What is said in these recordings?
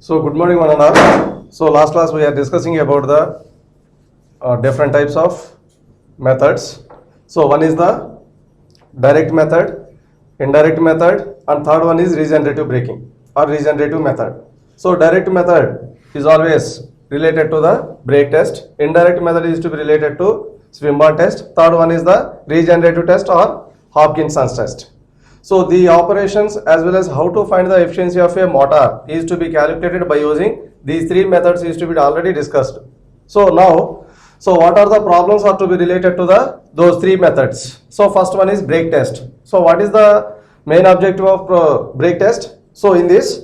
So good morning one and all. So last class we are discussing about the different types of methods. So one is the direct method, indirect method, and third one is regenerative braking or regenerative method. So direct method is always related to the brake test. Indirect method is to be related to Swinburne test. Third one is the regenerative test or Hopkinson's test. So the operations as well as how to find the efficiency of a motor is to be calculated by using these three methods is to be already discussed. So now, what are the problems are to be related to those three methods? So first one is brake test. So what is the main objective of brake test? So in this,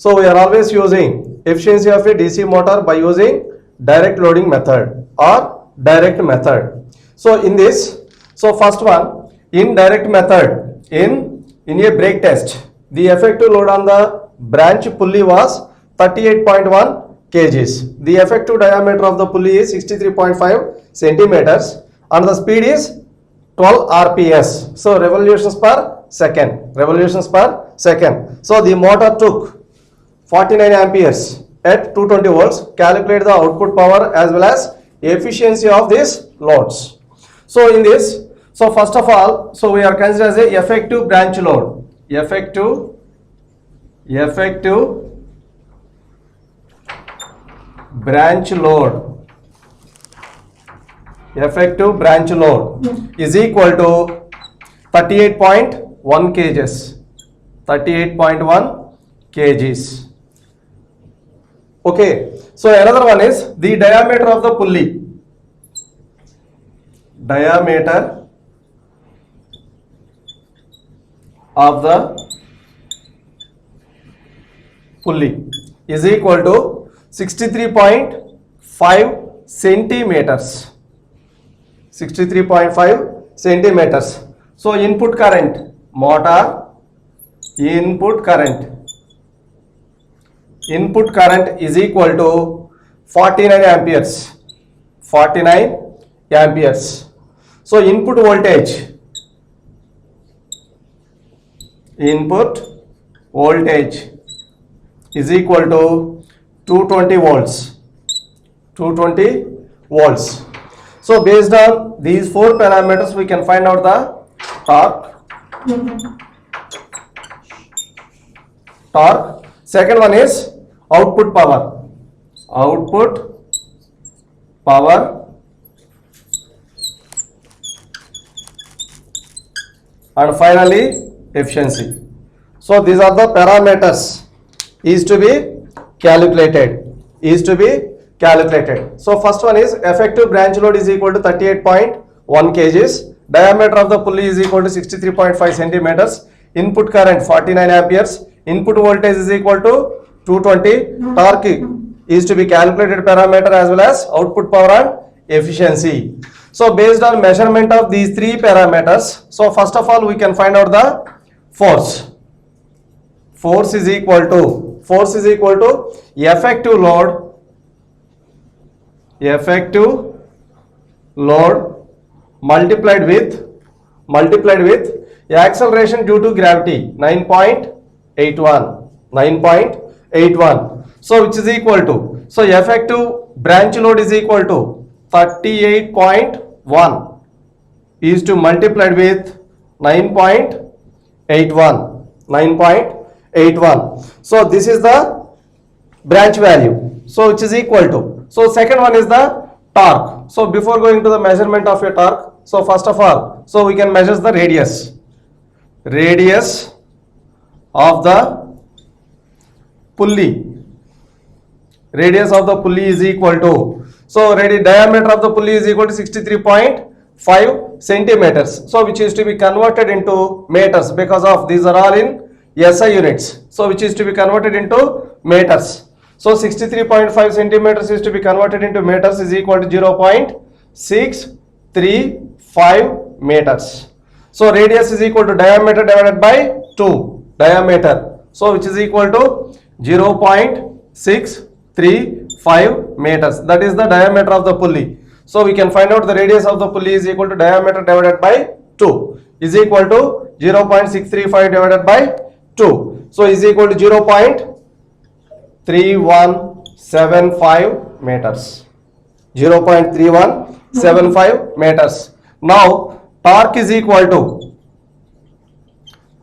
we are always using efficiency of a DC motor by using direct loading method or direct method. So in this, first one, in direct method, in a brake test, the effective load on the branch pulley was 38.1 kgs. The effective diameter of the pulley is 63.5 centimeters and the speed is 12 rps. So revolutions per second. So the motor took 49 amperes at 220 volts. Calculate the output power as well as efficiency of these loads. So in this, first of all, we are considered as a effective branch load. Effective branch load. Effective branch load is equal to 38.1 kgs. 38.1 kgs. Okay. So another one is the diameter of the pulley. Diameter of the pulley is equal to 63.5 centimeters. 63.5 centimeters. So input current, motor input current is equal to 49 amperes. 49 amperes. So input voltage is equal to 220 volts. 220 volts. So based on these four parameters, we can find out the torque. Second one is output power. And finally efficiency. So these are the parameters is to be calculated. So first one is effective branch load is equal to 38.1 kgs. Diameter of the pulley is equal to 63.5 centimeters. Input current 49 amperes. Input voltage is equal to 220. Torque is to be calculated parameter as well as output power and efficiency. So based on measurement of these three parameters, so first of all we can find out the force. Force is equal to effective load multiplied with acceleration due to gravity 9.81. So which is equal to, so effective branch load is equal to 38.1 is to multiplied with 9.81. So this is the branch value. So which is equal to. So second one is the torque. So before going to the measurement of a torque, so first of all, so we can measure the radius. Radius of the pulley. Radius of the pulley is equal to, so diameter of the pulley is equal to 63.5 centimeters. So which is to be converted into meters because of these are all in SI units. So which is to be converted into meters. So 63.5 centimeters is to be converted into meters is equal to 0.635 meters. So radius is equal to diameter divided by 2. Diameter. So which is equal to 0.635 meters. That is the diameter of the pulley. So we can find out the radius of the pulley is equal to diameter divided by 2 is equal to 0.635 divided by 2. So is equal to 0.3 0.3175 meters. 0.3175 meters. Now torque is equal to,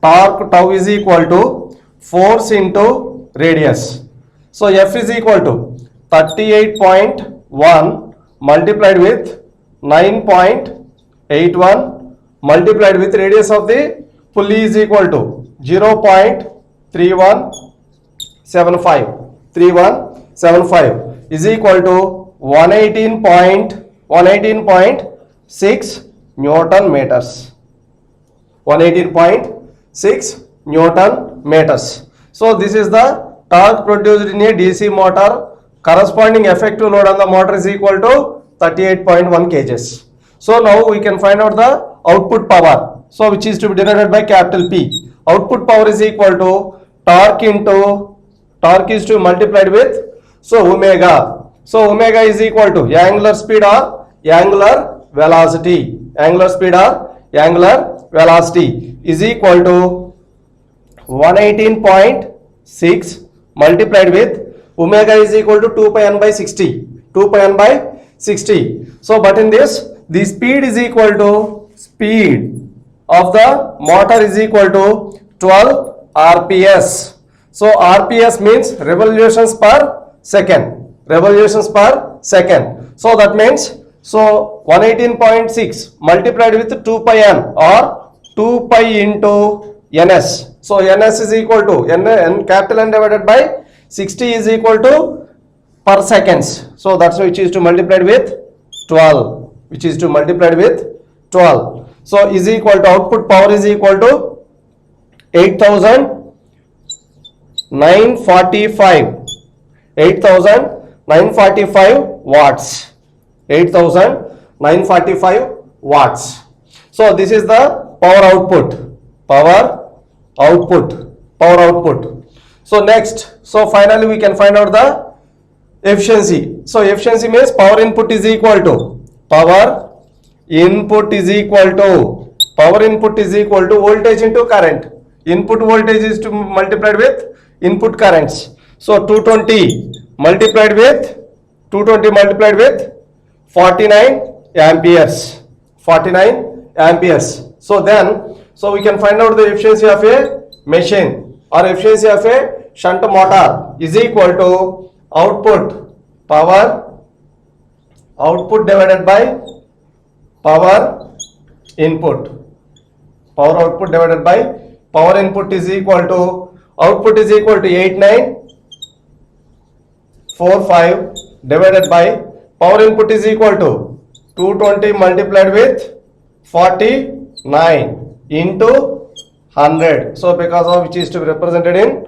torque tau is equal to force into radius. So F is equal to 38.1 multiplied with 9.81 multiplied with radius of the pulley is equal to 0.3175 is equal to 118.6 Newton meters. 118.6 Newton meters. So this is the torque produced in a DC motor. Corresponding effective load on the motor is equal to 38.1 kgs. So now we can find out the output power. So which is to be denoted by capital P. Output power is equal to torque into, torque is to be multiplied with, so omega. So omega is equal to angular speed or angular velocity. Angular speed or angular velocity is equal to 118.6 multiplied with omega is equal to 2 pi n by 60. 2 pi n by 60. So but in this, the speed is equal to, speed of the motor is equal to 12 RPS. So RPS means revolutions per second. Revolutions per second. So that means, so 118.6 multiplied with 2 pi n or 2 pi into ns. So ns is equal to n capital N divided by 60 is equal to per seconds. So that's which is to multiplied with 12. Which is to multiplied with 12. So is equal to, output power is equal to 8,945. 8,945 watts. 8,945 watts. So this is the power output. Power output. Power output. So next, so finally we can find out the efficiency. So efficiency means power input is equal to, power input is equal to, power input is equal to voltage into current. Input voltage is to multiplied with input currents. So 220 multiplied with 49 amperes. 49 amperes. So then, so we can find out the efficiency of a machine or efficiency of a shunt motor is equal to output, power output divided by power input. Power output divided by power input is equal to, output is equal to 8945 divided by power input is equal to 220 multiplied with 49 into 100. So because of which is to be represented in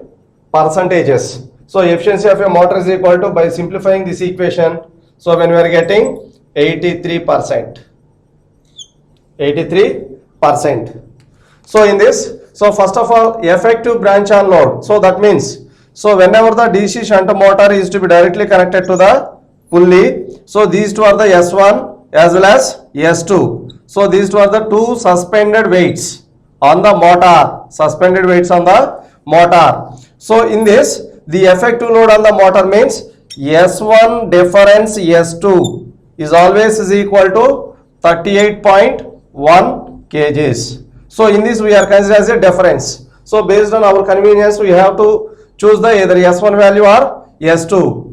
percentages. So efficiency of a motor is equal to, by simplifying this equation, so when we are getting 83%. 83%. So in this, so first of all, effective branch on load. So that means, so whenever the DC shunt motor is to be directly connected to the pulley, so these two are the S1 as well as S2. So these two are the two suspended weights on the motor. Suspended weights on the motor. So in this, the effective load on the motor means S1 difference S2 is always is equal to 38.1 kgs. So in this we are considered as a difference. So based on our convenience, we have to choose the either S1 value or S2.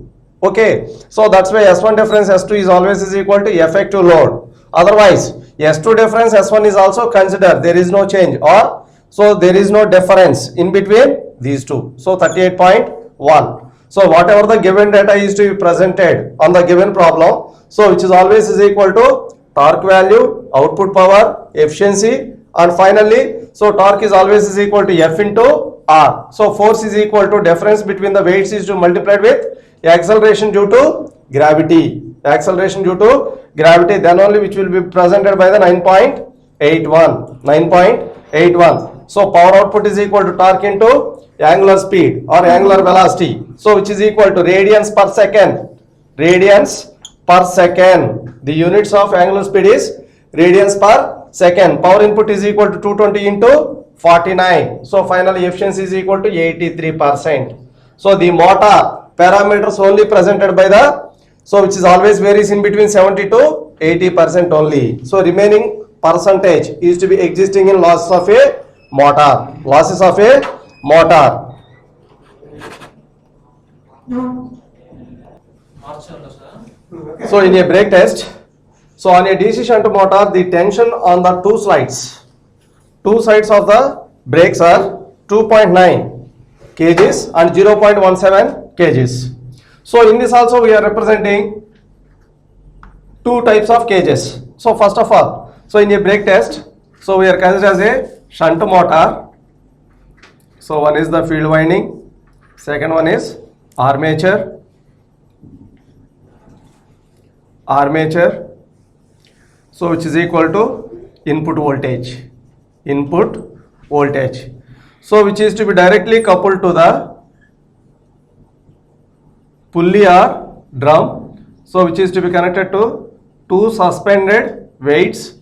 Okay. So that's why S1 difference S2 is always is equal to effective load. Otherwise, S2 difference S1 is also considered. There is no change, or so there is no difference in between these two. So 38.1. So whatever the given data is to be presented on the given problem, so which is always is equal to torque value, output power, efficiency, and finally, so torque is always is equal to F into R. So force is equal to difference between the weights is to multiplied with acceleration due to gravity. Acceleration due to gravity, then only which will be presented by the 9.81. 9.81. So power output is equal to torque into angular speed or angular velocity. So which is equal to radians per second. Radians per second. The units of angular speed is radians per second. Power input is equal to 220 into 49. So finally efficiency is equal to 83%. So the motor parameters only presented by the, so which is always varies in between 70 to 80% only. So remaining percentage is to be existing in losses of a motor. Losses of a motor. So in a brake test, so on a DC shunt motor, the tension on the two sides of the brakes are 2.9 kgs and 0.17 kgs. So in this also we are representing two types of cages. So first of all, so in a brake test, so we are considered as a shunt motor. So one is the field winding, second one is armature. So which is equal to input voltage. So which is to be directly coupled to the pulley or drum. So which is to be connected to two suspended weights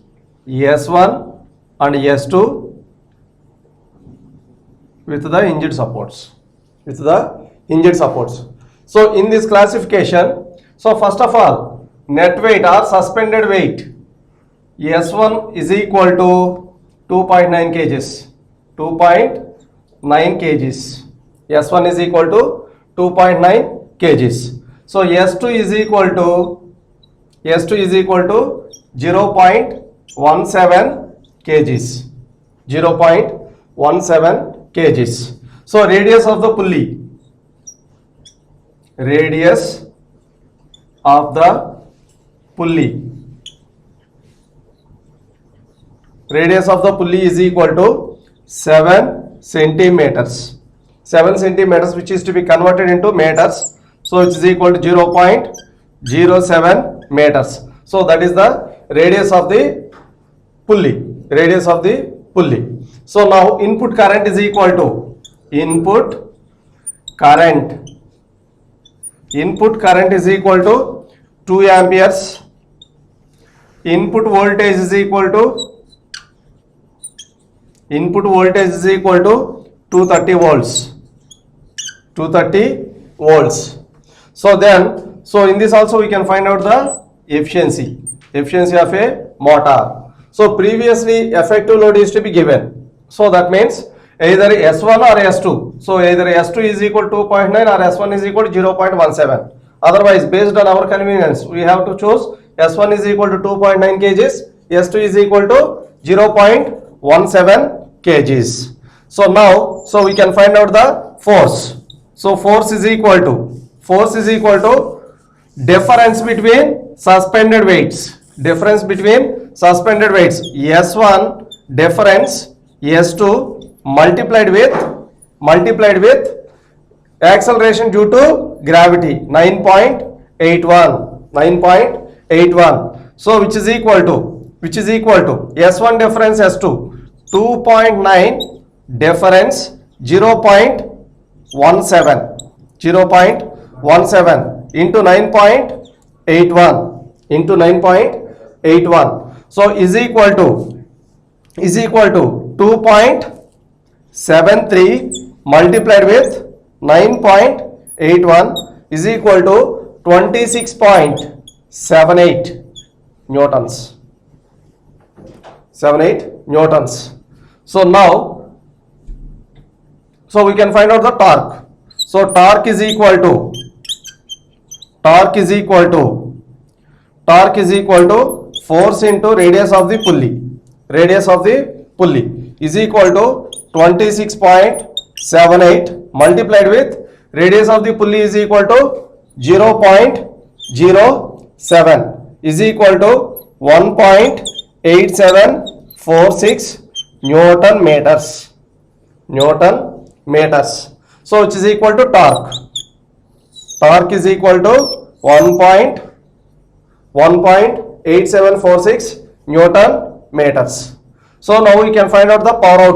S1 and S2 with the hinged supports. So in this classification, so first of all, net weight or suspended weight S1 is equal to 2.9 kgs. S1 is equal to 2.9 kgs. So S2 is equal to 0.17 kgs. 0.17 kgs. So radius of the pulley. Radius of the pulley is equal to 7 centimeters. 7 centimeters, which is to be converted into meters. So it is equal to 0.07 meters. So that is the radius of the pulley. So now input current is equal to input current is equal to 2 amperes. Input voltage is equal to 230 volts. So then, so in this also we can find out the efficiency of a motor. So previously effective load is to be given. So that means either S1 or S2. So either S2 is equal to 2.9 or S1 is equal to 0.17. Otherwise, based on our convenience, we have to choose S1 is equal to 2.9 kgs, S2 is equal to 0.17 kgs. So now, so we can find out the force. So force is equal to difference between suspended weights. S1 difference S2 multiplied with acceleration due to gravity 9.81. So which is equal to S1 difference S2 2.9 difference 0.17 into 9.81. So is equal to 2.73 multiplied with 9.81 is equal to 26.78 newtons. So now, so we can find out the torque. So torque is equal to force into radius of the pulley is equal to 26.78 multiplied with radius of the pulley is equal to 0.07 is equal to 1.8746 Newton meters. So which is equal to torque is equal to 1.8746 Newton meters. So now we can find out the power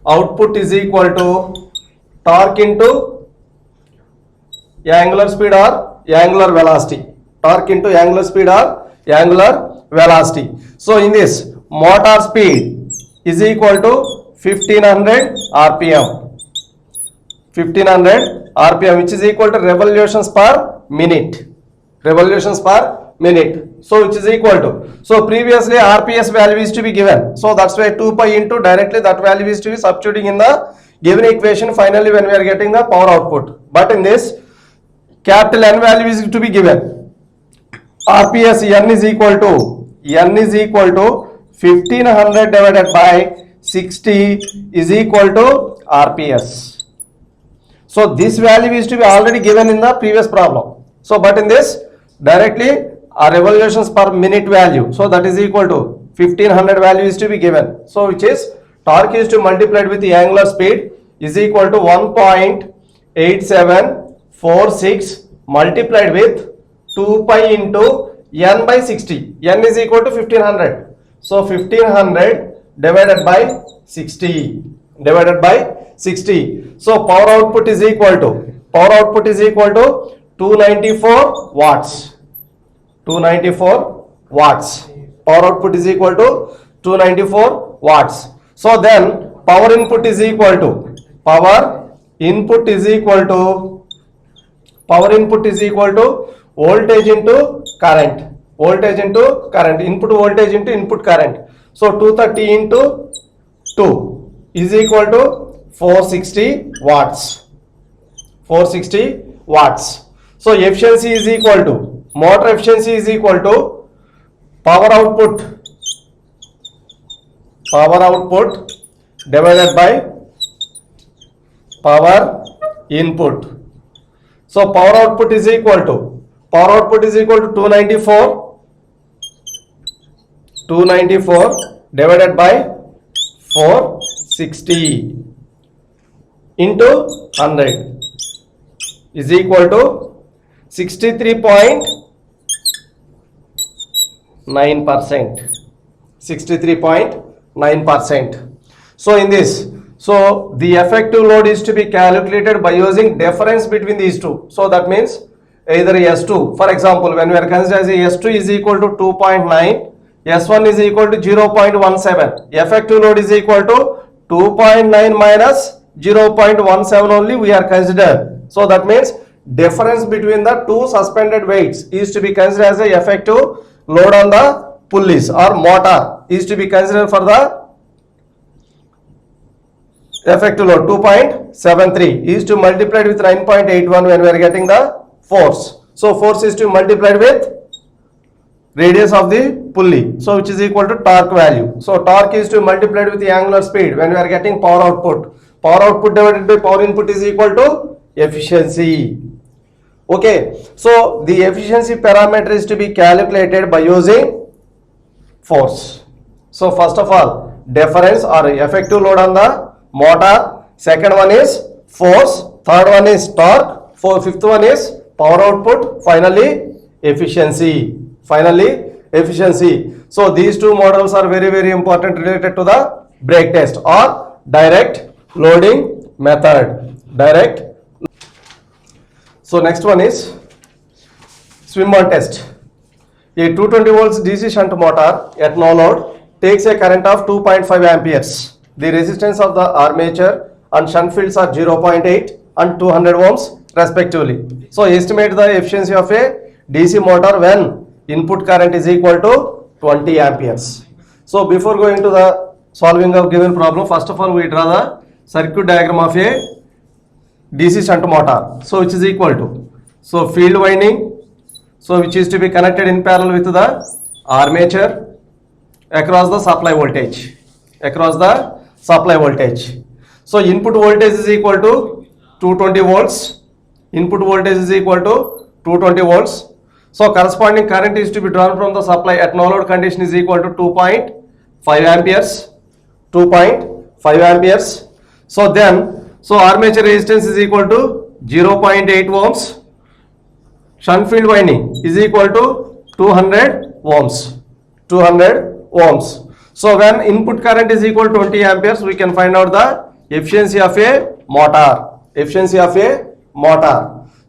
output is equal to torque into angular speed or angular velocity. So in this, motor speed is equal to 1500 RPM. 1500 RPM, which is equal to revolutions per minute. Revolutions per minute. So which is equal to, so previously RPS value is to be given. So that's why 2 pi into directly that value is to be substituting in the given equation finally when we are getting the power output. But in this, capital N value is to be given. RPS N is equal to 1500 divided by 60 is equal to RPS. So this value is to be already given in the previous problem. So but in this, directly our revolutions per minute value, so that is equal to 1500 value is to be given. So which is torque is to multiplied with the angular speed is equal to 1.8746 multiplied with 2 pi into N by 60. N is equal to 1500. So 1500 divided by 60. So power output is equal to 294 watts. 294 watts. Power output is equal to 294 watts. So then power input is equal to voltage into current. Input voltage into input current. So 230 into 2 is equal to 460 watts. So efficiency is equal to, motor efficiency is equal to power output divided by power input. So power output is equal to 294 divided by 460 into 100 is equal to 63.9%. 63.9%. So in this, so the effective load is to be calculated by using difference between these two. So that means either S2, for example, when we are considering as S2 is equal to 2.9, S1 is equal to 0.17. Effective load is equal to 2.9 minus 0.17 only we are considered. So that means difference between the two suspended weights is to be considered as a effective load on the pulleys or motor is to be considered for the effective load. 2.73 is to multiplied with 9.81 when we are getting the force. So force is to multiplied with radius of the pulley, so which is equal to torque value. So torque is to multiplied with the angular speed when we are getting power output. Power output divided by power input is equal to efficiency. Okay, so the efficiency parameter is to be calculated by using force. So first of all, difference or effective load on the motor, second one is force, third one is torque, fifth one is power output, finally efficiency. So these two models are very, very important related to the brake test or direct loading method. So next one is swim-on test. A 220 volts DC shunt motor at no load takes a current of 2.5 amperes. The resistance of the armature and shunt fields are 0.8 and 200 ohms respectively. So estimate the efficiency of a DC motor when input current is equal to 20 amperes. So before going to the solving of given problem, first of all we draw the circuit diagram of a DC shunt motor. So which is equal to, so field winding, so which is to be connected in parallel with the armature across the supply voltage. So input voltage is equal to 220 volts. So corresponding current is to be drawn from the supply at no load condition is equal to 2.5 amperes. So then, so armature resistance is equal to 0.8 ohms. Shunt field winding is equal to 200 ohms. So when input current is equal to 20 amperes, we can find out the efficiency of a motor.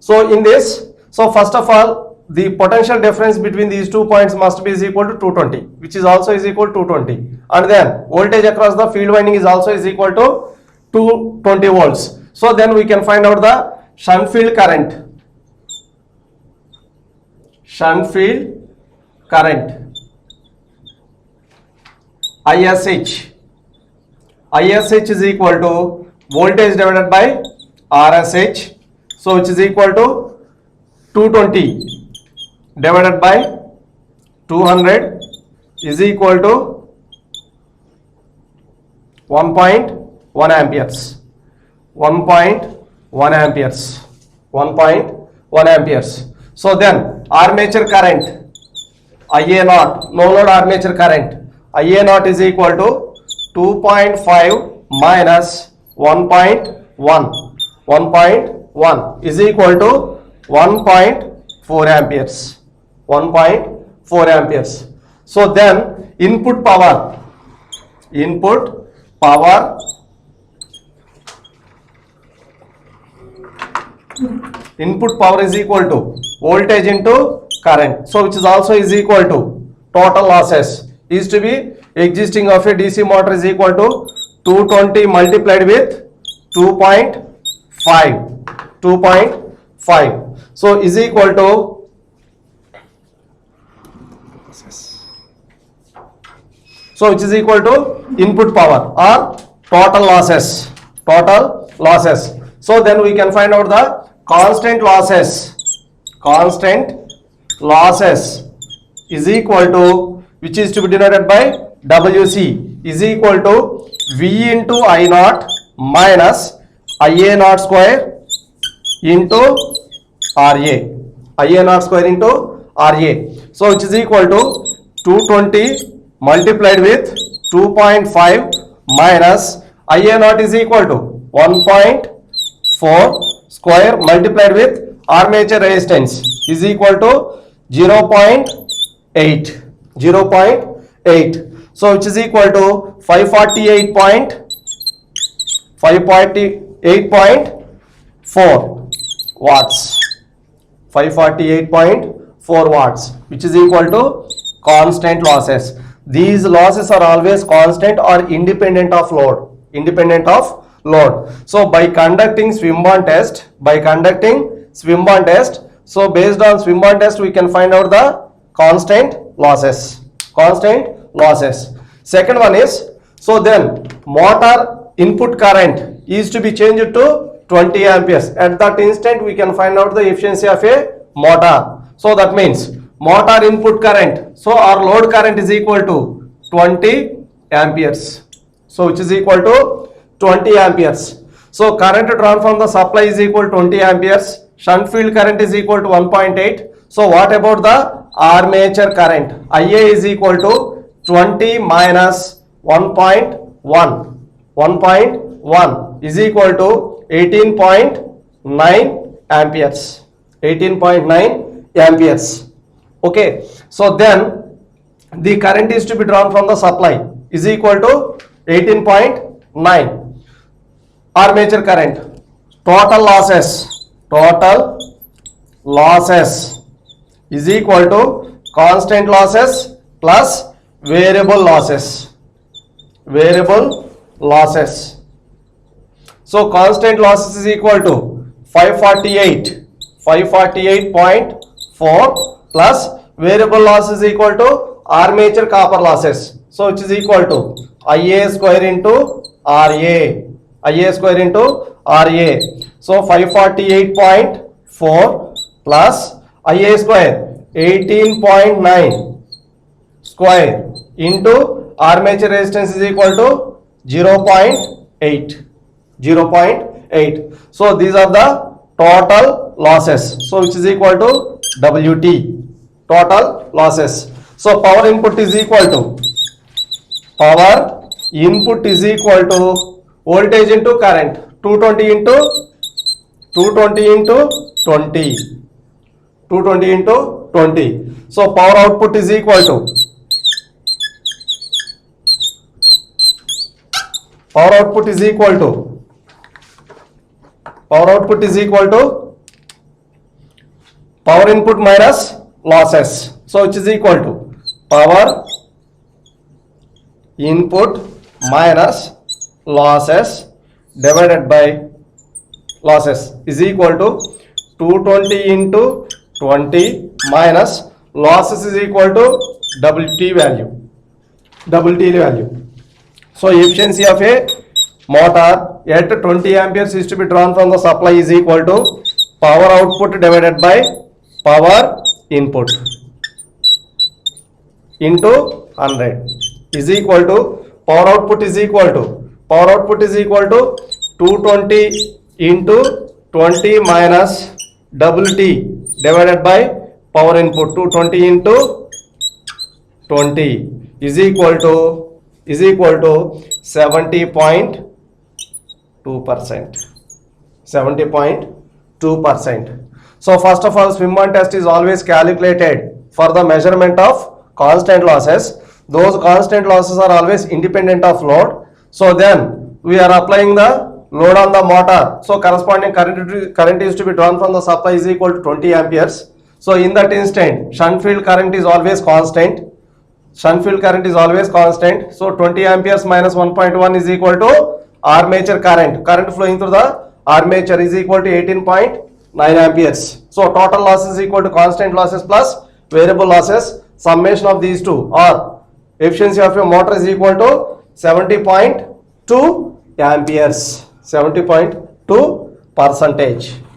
So in this, so first of all, the potential difference between these 2 points must be is equal to 220, which is also is equal to 220, and then voltage across the field winding is also is equal to 220 volts. So then we can find out the shunt field current. Shunt field current, ISH. ISH is equal to voltage divided by RSH. So which is equal to 220 divided by 200 is equal to 1.1 amperes. 1.1 amperes. 1.1 amperes. So then armature current IA naught, no load armature current, IA naught is equal to 2.5 minus 1.1. 1.1 is equal to 1.4 amperes. 1.4 amperes. So then input power is equal to voltage into current. So which is also is equal to total losses is to be existing of a DC motor is equal to 220 multiplied with 2.5. So is equal to which is equal to input power or total losses. So then we can find out the constant losses is equal to, which is to be denoted by WC, is equal to V into I naught minus IA naught square into RA. IA naught square into RA. So which is equal to 220 multiplied with 2.5 minus IA naught is equal to 1.4 square multiplied with armature resistance is equal to 0.8. So which is equal to 548.4 watts. 548.4 watts, which is equal to constant losses. These losses are always constant or independent of load. So by conducting Swinburne test, so based on Swinburne test we can find out the constant losses. Second one is, so then motor input current is to be changed to 20 amperes. At that instant we can find out the efficiency of a motor. So that means motor input current, so our load current is equal to 20 amperes. So which is equal to 20 amperes. So current drawn from the supply is equal to 20 amperes. Shunt field current is equal to 1.8. So what about the armature current? IA is equal to 20 minus 1.1. 1.1 is equal to 18.9 amperes. 18.9 amperes. Okay. So then the current is to be drawn from the supply is equal to 18.9. Armature current. Total losses is equal to constant losses plus variable losses. So constant losses is equal to 548.4 plus variable loss is equal to armature copper losses. So which is equal to IA square into RA. So 548.4 plus IA square 18.9 square into armature resistance is equal to 0.8. So these are the total losses. So which is equal to WT, total losses. So power input is equal to voltage into current, 220 into 20. So power output is equal to power output input minus losses. So which is equal to power input minus losses divided by losses is equal to 220 into 20 minus losses is equal to double T value. So efficiency of a motor at 20 amperes is to be drawn from the supply is equal to power output divided by power input into 100 is equal to power output is equal to 220 into 20 minus double T divided by power input. 220 into 20 is equal to 70.2%. 70.2%. So first of all, Swinburne test is always calculated for the measurement of constant losses. Those constant losses are always independent of load. So then we are applying the load on the motor. So corresponding current is to be drawn from the supply is equal to 20 amperes. So in that instant, shunt field current is always constant. So 20 amperes minus 1.1 is equal to armature current. Current flowing through the armature is equal to 18.9 amperes. So total loss is equal to constant losses plus variable losses. Summation of these two, or efficiency of your motor is equal to 70.2 amperes. 70.2%.